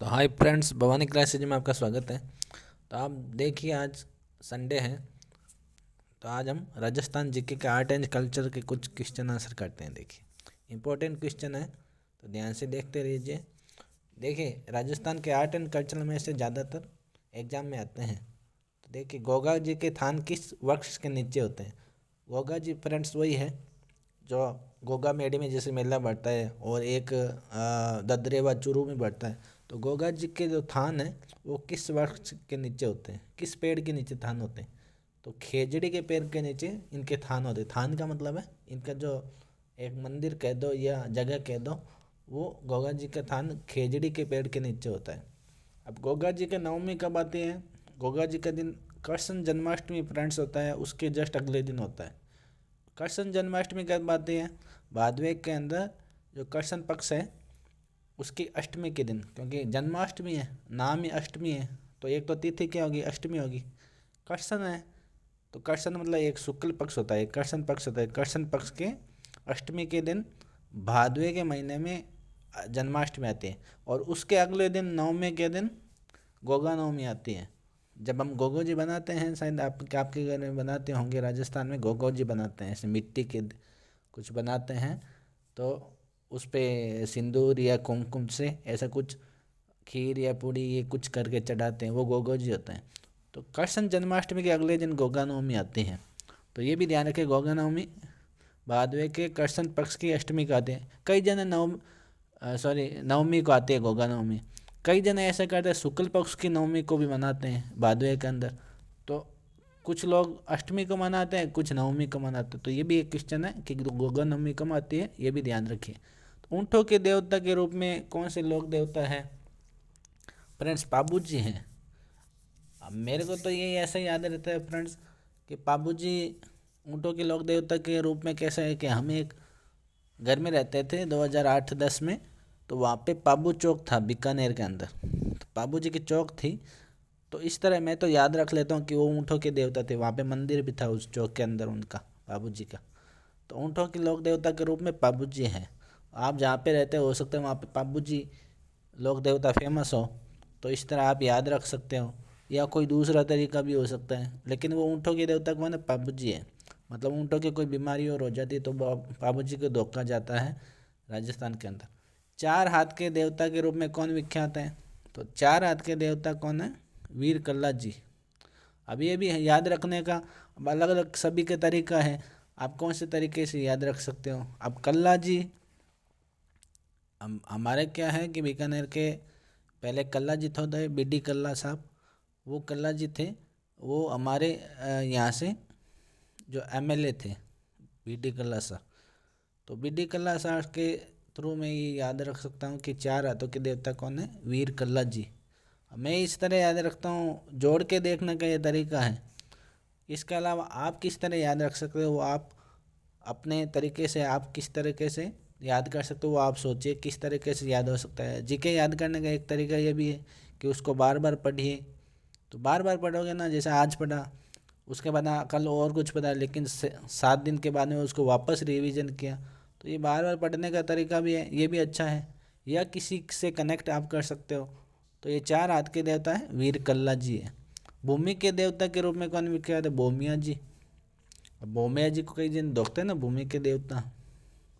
तो hi friends, Bhavani classes में आपका स्वागत है। तो आप देखिए, आज संडे है, तो आज हम राजस्थान जीके के आर्ट एंड कल्चर के कुछ क्वेश्चन आंसर करते हैं। देखिए, इम्पोर्टेंट क्वेश्चन है, तो ध्यान से देखते रहिए। देखिए, राजस्थान के आर्ट एंड कल्चर में से ज़्यादातर एग्जाम में आते हैं। तो देखिए, गोगा जी के थान किस वृक्ष के नीचे होते हैं? गोगा जी फ्रेंड्स वही है जो गोगा मेडी में जैसे मेला बढ़ता है, और एक ददरेवा चूरू में बढ़ता है। तो गोगा जी के जो थान है वो किस वृक्ष के नीचे होते हैं, किस पेड़ के नीचे थान होते हैं? तो खेजड़ी के पेड़ के नीचे इनके थान होते हैं। थान का मतलब है इनका जो एक मंदिर कह दो या जगह कह दो, वो गोगा जी का थान खेजड़ी के पेड़ के नीचे होता है। अब गोगा जी के नवमी कब आती है? गोगा जी का दिन कृष्ण जन्माष्टमी फ्रेंड्स होता है, उसके जस्ट अगले दिन होता है। कृष्ण जन्माष्टमी कब आती है? भादवे के अंदर जो कृष्ण पक्ष है उसकी अष्टमी के दिन, क्योंकि जन्माष्टमी है, नाम ही अष्टमी है, तो एक तो तिथि क्या होगी? अष्टमी होगी। कृष्ण है तो कृष्ण मतलब एक शुक्ल पक्ष होता है, एक कृष्ण पक्ष होता है। कृष्ण पक्ष के अष्टमी के दिन भादवे के महीने में जन्माष्टमी आती है, और उसके अगले दिन नवमी के दिन गोगा नवमी आती है। जब हम गोगो जी बनाते हैं, शायद आपके घर में बनाते होंगे, राजस्थान में गोगो जी बनाते हैं, ऐसे मिट्टी के कुछ बनाते हैं, तो उस पे सिंदूर या कुमकुम से ऐसा कुछ खीर या पूड़ी ये कुछ करके चढ़ाते हैं, वो गोगो जी होते हैं। तो कृष्ण जन्माष्टमी के अगले दिन गोगा नवमी आती है। तो ये भी ध्यान रखें, गोगा नवमी भादवे के कृष्ण पक्ष की अष्टमी को आते हैं। कई जन नवमी को आते हैं गोगा नवमी। कई जन ऐसा करते हैं शुक्ल पक्ष की नवमी को भी मनाते हैं भादवे के अंदर। तो कुछ लोग अष्टमी को मनाते हैं, कुछ नवमी को मनाते हैं। तो ये भी एक क्वेश्चन है कि गोगा नवमी कब आती है, ये भी ध्यान रखिए। तो ऊँटों के देवता के रूप में कौन से लोक देवता है? फ्रेंड्स, पाबू जी हैं। अब मेरे को तो ये ऐसा याद रहता है फ्रेंड्स कि पाबू जी ऊँटों के लोक देवता के रूप में कैसा है कि हम एक घर में रहते थे 2008-10 में। तो वहाँ पे पाबू चौक था बीकानेर के अंदर, तो पाबू जी की चौक थी। तो इस तरह मैं तो याद रख लेता हूँ कि वो ऊँटों के देवता थे। वहाँ पे मंदिर भी था उस चौक के अंदर उनका, बाबू जी का। तो ऊँटों के लोक देवता के रूप में बाबू जी हैं। आप जहाँ पे रहते हो सकता है वहाँ पे बाबू जी लोक देवता फेमस हो, तो इस तरह आप याद रख सकते हो, या कोई दूसरा तरीका भी हो सकता है। लेकिन वो ऊँटों के देवता कौन है? बाबू जी है। मतलब ऊँटों की कोई बीमारी और हो जाती है तो बाबू जी को धोखा जाता है राजस्थान के अंदर। चार हाथ के देवता के रूप में कौन विख्यात है? तो चार हाथ के देवता कौन है? वीर कल्ला जी। अब ये भी याद रखने का अलग अलग सभी के तरीका है, आप कौन से तरीके से याद रख सकते हो। अब कल्ला जी, हमारे क्या है कि बीकानेर के पहले कल्ला जी थे, बीडी कल्ला साहब, वो कल्ला जी थे। वो हमारे यहाँ से जो एमएलए थे, बीडी कल्ला साहब। तो बीडी कल्ला साहब के थ्रू मैं ये याद रख सकता हूँ कि चार हाथों के देवता कौन है? वीर कल्ला जी। मैं इस तरह याद रखता हूँ, जोड़ के देखने का ये तरीका है। इसके अलावा आप किस तरह याद रख सकते हो, वो आप अपने तरीके से आप किस तरीके से याद कर सकते हो, वो आप सोचिए किस तरीके से याद हो सकता है। जीके याद करने का एक तरीका ये भी है कि उसको बार बार पढ़िए। तो बार बार पढ़ोगे ना, जैसे आज पढ़ा, उसके बाद कल और कुछ पढ़ा, लेकिन 7 दिन के बाद में उसको वापस रिवीजन किया, तो ये बार बार पढ़ने का तरीका भी है, ये भी अच्छा है। या किसी से कनेक्ट आप कर सकते हो। तो ये चार हाथ के देवता है, वीर कल्ला जी है। भूमि के देवता के रूप में कौन विख्यात है? भूमिया जी। अब भूमिया जी को कई जन देखते हैं ना भूमि के देवता,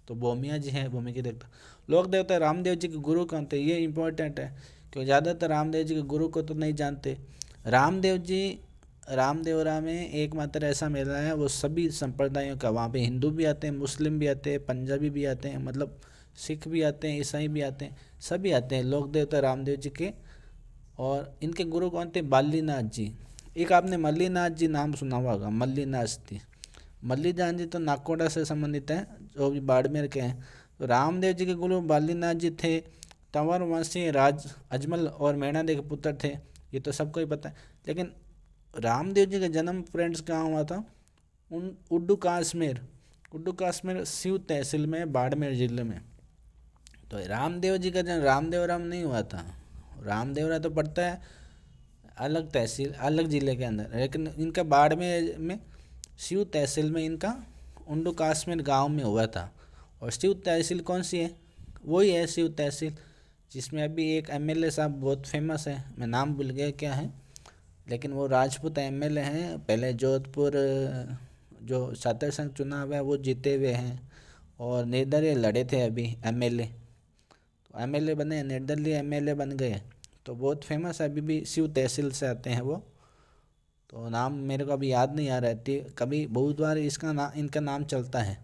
तो भूमिया जी हैं भूमि के देवता। लोक देवता रामदेव जी के गुरु कौन थे? ये इंपॉर्टेंट है, क्योंकि ज़्यादातर रामदेव जी के गुरु को तो नहीं जानते। रामदेव जी रामदेवरा में एकमात्र ऐसा मेला है, वो सभी संप्रदायों का, वहाँ पे हिंदू भी आते हैं, मुस्लिम भी आते हैं, पंजाबी भी आते हैं, मतलब सिख भी आते हैं, ईसाई भी आते हैं, सभी आते हैं लोक देवता रामदेव जी के। और इनके गुरु कौन थे? बालीनाथ जी। एक आपने मल्लीनाथ जी नाम सुना होगा, मल्लीनाथ जी। मल्लीनाथ जी तो नाकोड़ा से संबंधित हैं, जो भी बाड़मेर के हैं। तो रामदेव जी के गुरु बालीनाथ जी थे। तंवर वंशी राज अजमल और मैणादेवी के पुत्र थे, ये तो सबको ही पता है। लेकिन रामदेव जी का जन्म फ्रेंड्स कहाँ हुआ था? उड्डू कश्मीर सिव तहसील में, बाड़मेर जिले में। तो रामदेव जी का जन्म रामदेवराम नहीं हुआ था। रामदेवरा तो पड़ता है अलग तहसील, अलग ज़िले के अंदर, लेकिन इनका बाड़मेर में सिव तहसील में इनका उंडू काश्मीर गांव में हुआ था। और सिव तहसील कौन सी है? वही है सिव तहसील। जिसमें अभी एक एमएलए साहब बहुत फेमस है, मैं नाम भूल गया क्या है, लेकिन वो राजपूत एमएलए हैं। पहले जोधपुर जो छात्र संघ चुनाव है वो जीते हुए हैं, और निर्दलीय लड़े थे अभी एमएलए, तो एमएलए बने, निर्दलीय एमएलए बन गए। तो बहुत फेमस है, अभी भी शिव तहसील से आते हैं वो। तो नाम मेरे को अभी याद नहीं आ रहा है, कभी बहुत बार इनका नाम चलता है।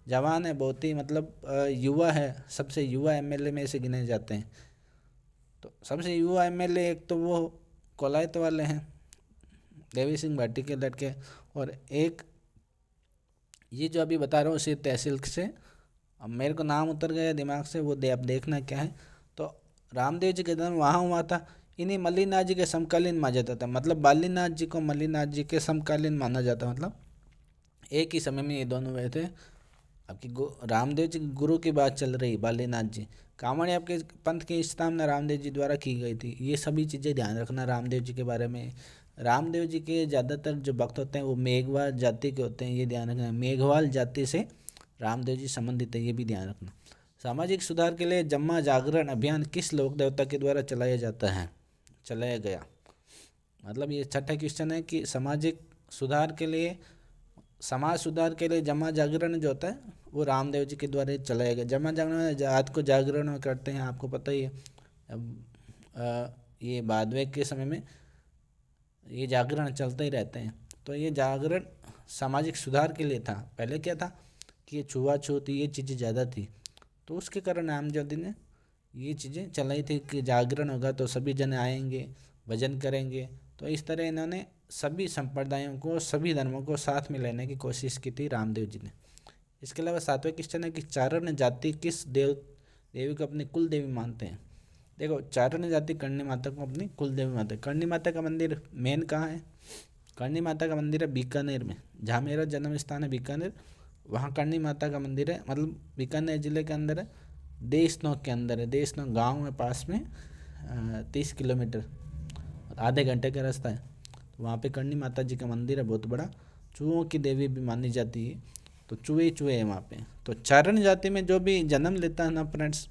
जवान है बहुत ही, मतलब युवा है, सबसे युवा एमएलए में से गिने जाते हैं। तो सबसे युवा एमएलए एक तो वो कोलायत वाले हैं, देवी सिंह भाटी के लड़के, और एक ये जो अभी बता रहा हूँ शिव तहसील से, अब मेरे को नाम उतर गया दिमाग से, वो अब देखना क्या है। तो रामदेव जी का जन्म वहाँ हुआ था, इन्हीं मल्लीनाथ जी के समकालीन माना जाता था, मतलब बालीनाथ जी को मल्लीनाथ जी के समकालीन माना जाता, मतलब एक ही समय में ये दोनों हुए थे। आपकी रामदेव जी गुरु की बात चल रही, बालीनाथ जी कांवड़िया आपके पंथ की स्थापना रामदेव जी द्वारा की गई थी। ये सभी चीज़ें ध्यान रखना रामदेव जी के बारे में। रामदेव जी के ज़्यादातर जो भक्त होते हैं वो मेघवाल जाति के होते हैं, ये ध्यान रखना। मेघवाल जाति से रामदेव जी संबंधित है, ये भी ध्यान रखना। सामाजिक सुधार के लिए जम्मा जागरण अभियान किस लोक देवता के द्वारा चलाया गया। मतलब ये छठा क्वेश्चन है कि समाज सुधार के लिए जमा जागरण जो होता है वो रामदेव जी के द्वारा चलाया गया। जमा जागरण में रात को जागरण करते हैं, आपको पता ही है। अब ये भादवे के समय में ये जागरण चलते ही रहते हैं। तो ये जागरण सामाजिक सुधार के लिए था। पहले क्या था कि ये छुआछूत ये चीज़ें ज़्यादा थी, तो उसके कारण रामदेव जी ने ये चीज़ें चलाई थी कि जागरण होगा तो सभी जन आएंगे, भजन करेंगे। तो इस तरह इन्होंने सभी संप्रदायों को, सभी धर्मों को साथ में लेने की कोशिश की थी रामदेव जी ने। इसके अलावा सातवें क्वेश्चन है कि चारण जाति किस देवी को अपनी कुल देवी मानते हैं। देखो, चारण जाति करणी माता को अपनी कुल देवी मानते हैं। करणी माता का मंदिर मेन कहाँ है? करणी माता का मंदिर है बीकानेर में, जहाँ मेरा जन्म स्थान है बीकानेर, वहाँ करणी माता का मंदिर है। मतलब बीकानेर ज़िले के अंदर है, देशनोक के अंदर है। देशनोक गाँव है पास में, 30 किलोमीटर, आधे घंटे का रास्ता है। तो वहाँ पे करणी माता जी का मंदिर है बहुत बड़ा। चूहों की देवी भी मानी जाती है, तो चूहे चूहे हैं वहाँ पे। तो चारण जाति में जो भी जन्म लेता है ना फ्रेंड्स,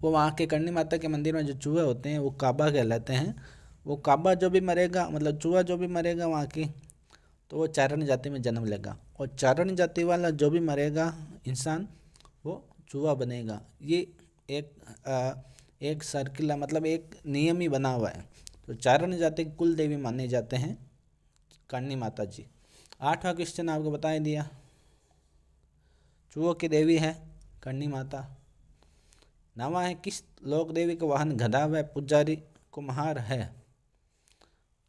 वो वहाँ के करणी माता के मंदिर में जो चूहे होते हैं वो काबा कहलाते हैं। वो काबा जो भी मरेगा, मतलब चूहा जो भी मरेगा वहाँ की, तो वो चारण जाति में जन्म लेगा। और चारण जाति वाला जो भी मरेगा इंसान, वो चूहा बनेगा। ये एक सर्किल, मतलब एक नियम ही बना हुआ है। तो चारण जाति कुल देवी माने जाते हैं करणी माता जी। 8वां क्वेश्चन आपको बता ही दिया, चूहों की देवी है करणी माता। 9वां है किस लोक देवी का वाहन गधा व पुजारी कुम्हार है।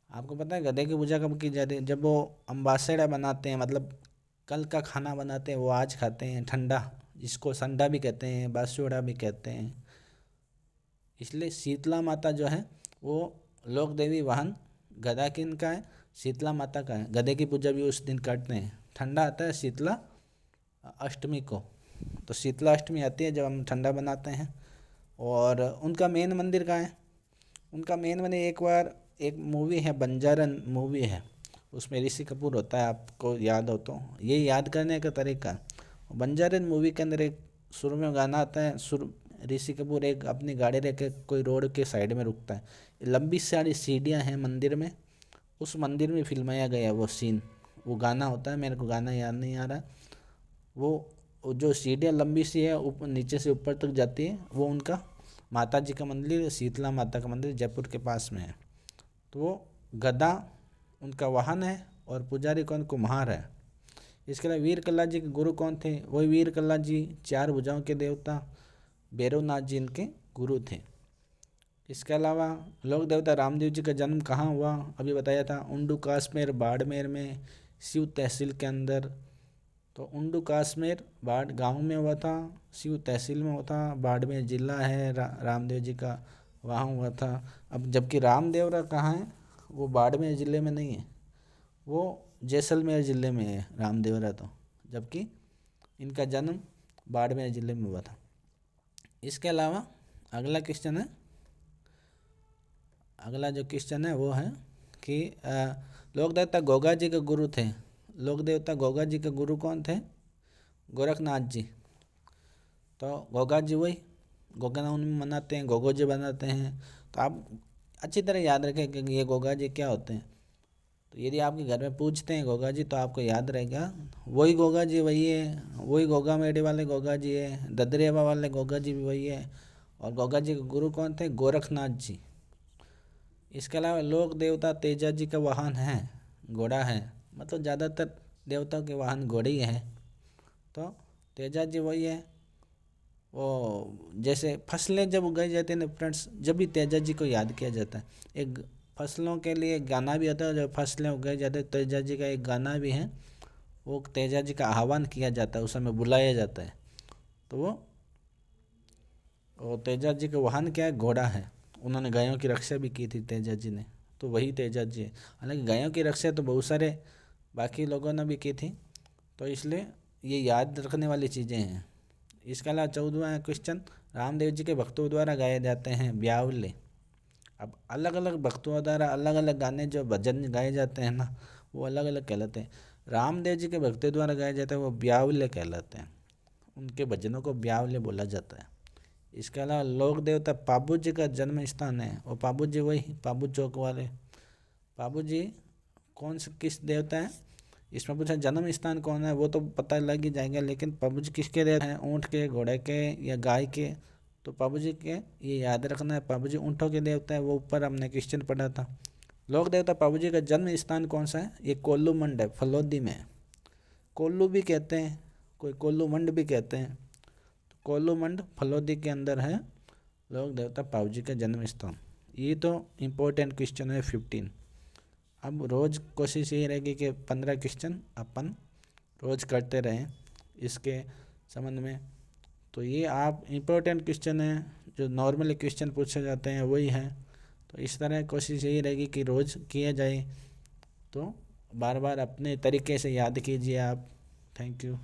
आपको पता है गधे की पूजा कब की जाती है? जब वो अम्बासेड़ा बनाते हैं, मतलब कल का खाना बनाते हैं वो आज खाते हैं, ठंडा, जिसको संडा भी कहते हैं, बासुड़ा भी कहते हैं। इसलिए शीतला माता जो है वो लोक देवी वाहन गधा किनका है? शीतला माता का है। गधे की पूजा भी उस दिन करते हैं। ठंडा आता है शीतला अष्टमी को, तो शीतला अष्टमी आती है जब हम ठंडा बनाते हैं। और उनका मेन मंदिर कहाँ है? उनका मेन मंदिर, एक बार एक मूवी है बंजारन मूवी है, उसमें ऋषि कपूर होता है, आपको याद हो तो ये याद करने का तरीका। बंजारन मूवी के अंदर एक शुरू में गाना आता है, ऋषि कपूर एक अपनी गाड़ी लेके कोई रोड के साइड में रुकता है, लंबी सारी सीढ़ियाँ हैं मंदिर में, उस मंदिर में फिल्माया गया वो सीन, वो गाना होता है। मेरे को गाना याद नहीं आ रहा। वो जो सीढ़ियाँ लंबी सी है, ऊपर नीचे से ऊपर तक जाती है, वो उनका माता जी का मंदिर, शीतला माता का मंदिर जयपुर के पास में है। तो वो गधा उनका वाहन है और पुजारी कौन? कुम्हार है। इसके अलावा वीर कल्ला जी के गुरु कौन थे? वही वीर कल्ला जी, 4 भुजाओं के देवता भैरवनाथ जी इनके गुरु थे। इसके अलावा लोक देवता रामदेव जी का जन्म कहाँ हुआ? अभी बताया था, उंडू काश्मीर बाड़मेर में, शिव तहसील के अंदर। तो उंडू काश्मीर बाड़ गांव में हुआ था, शिव तहसील में हुआ था, बाड़मेर जिला है रामदेव जी का, वहाँ हुआ था। अब जबकि रामदेवरा कहाँ है? वो बाड़मेर ज़िले में नहीं है, वो जैसलमेर ज़िले में है रामदेवरा तो, जबकि इनका जन्म बाड़मेर ज़िले में हुआ था। इसके अलावा अगला जो क्वेश्चन है वो है कि लोक देवता गोगा जी के गुरु थे। लोक देवता गोगा जी के गुरु कौन थे? गोरखनाथ जी। तो गोगा जी वही गोगा नवमी मनाते हैं, गोगो जी बनाते हैं। तो आप अच्छी तरह याद रखें कि ये गोगा जी क्या होते हैं। तो यदि आपके घर में पूछते हैं गोगा जी तो आपको याद रहेगा वही गोगा जी वही है, वही गोगा मेडी वाले गोगा जी है, ददरेवा वाले गोगा जी भी वही है। और गोगा जी के गुरु कौन थे? गोरखनाथ जी। इसके अलावा लोक देवता तेजा जी का वाहन है, घोड़ा है, मतलब ज़्यादातर देवताओं के वाहन घोड़े ही हैं। तो तेजा जी वही है। वो जैसे फसलें जब उगाई जाती है ना फ्रेंड्स, जब भी तेजा जी को याद किया जाता है। एक फसलों के लिए एक गाना भी आता है, जब फसलें उगाई जाती है तेजा जी का एक गाना भी है, वो तेजा जी का आह्वान किया जाता है, उस समय बुलाया जाता है। तो वो तेजा जी का वाहन क्या है? घोड़ा है। उन्होंने गायों की रक्षा भी की थी तेजा जी ने, तो वही तेजा जी है। हालांकि गायों की रक्षा तो बहुत सारे बाकी लोगों ने भी की थी, तो इसलिए ये याद रखने वाली चीज़ें हैं। इसके अलावा 14वां क्वेश्चन, रामदेव जी के भक्तों द्वारा गाए जाते हैं ब्यावले। अब अलग अलग भक्तों द्वारा अलग अलग गाने जो भजन गाए जाते हैं ना, वो अलग अलग कहलाते हैं। रामदेव जी के भक्तों द्वारा गाए जाते हैं वो ब्यावले कहलाते हैं, उनके भजनों को ब्यावले बोला जाता है। इसके अलावा लोक देवता पाबू जी का जन्म स्थान है, और पाबू जी वही पाबू चौक वाले। पाबू जी कौन से किस देवता है? इसमें पूछा जन्म स्थान कौन है, वो तो पता लग ही जाएगा, लेकिन पाबू जी किसके देवता हैं? ऊँट के, घोड़े के या गाय के? तो पाबू जी के ये याद रखना है, पाबू जी ऊँटों के देवता है, वो ऊपर हमने क्वेश्चन पढ़ा था। लोक देवता पाबू जी का जन्म स्थान कौन सा है? ये कोल्लू मंड है, फलोदी में। कोल्लू भी कहते हैं, कोई कोल्लू मंड भी कहते हैं। तो कोल्लू मंड फलोदी के अंदर है लोक देवता पाबू जी का जन्म स्थान। ये तो इम्पोर्टेंट क्वेश्चन है 15। अब रोज़ कोशिश यही रहेगी कि 15 क्वेश्चन अपन रोज़ करते रहें इसके संबंध में। तो ये आप इम्पोर्टेंट क्वेश्चन हैं, जो नॉर्मली क्वेश्चन पूछे जाते हैं वही हैं। तो इस तरह कोशिश यही रहेगी कि रोज़ किया जाए, तो बार बार अपने तरीके से याद कीजिए आप। Thank you.